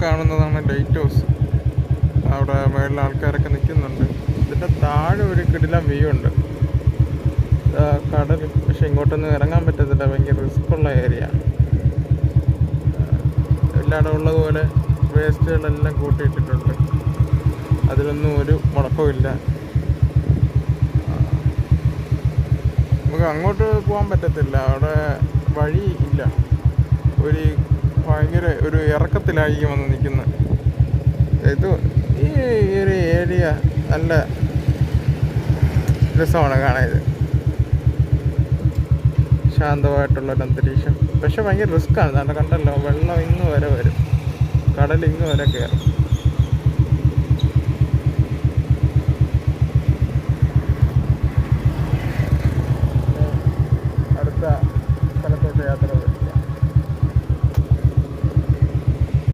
കാണുന്നതാണ് light house. അവിടെ മേളിൽ ആൾക്കാരൊക്കെ നിൽക്കുന്നുണ്ട്. ഇതിൻ്റെ താഴെ ഒരു കിടിലം വ്യൂ ഉണ്ട്, കടൽ. പക്ഷെ ഇങ്ങോട്ടൊന്നും ഇറങ്ങാൻ പറ്റത്തില്ല, ഭയങ്കര റിസ്ക്കുള്ള ഏരിയ. എല്ലായിടം ഉള്ളതുപോലെ വേസ്റ്റുകളെല്ലാം കൂട്ടിയിട്ടിട്ടുണ്ട്, അതിലൊന്നും ഒരു മുടക്കമില്ല. നമുക്ക് അങ്ങോട്ട് പോകാൻ പറ്റത്തില്ല, അവിടെ വഴി ഇല്ല. ഭയങ്കര ഒരു ഇറക്കത്തിലായിരിക്കും വന്ന് നിൽക്കുന്നത്. ഈ ഒരു ഏരിയ നല്ല രസമാണ് കാണാൻ. ഇത് ശാന്തമായിട്ടുള്ളൊരു അന്തരീക്ഷം, പക്ഷെ ഭയങ്കര റിസ്ക്കാണ്. കണ്ടല്ലോ, വെള്ളം ഇങ്ങ് വരെ വരും, കടൽ ഇങ്ങ് വരെ കയറും.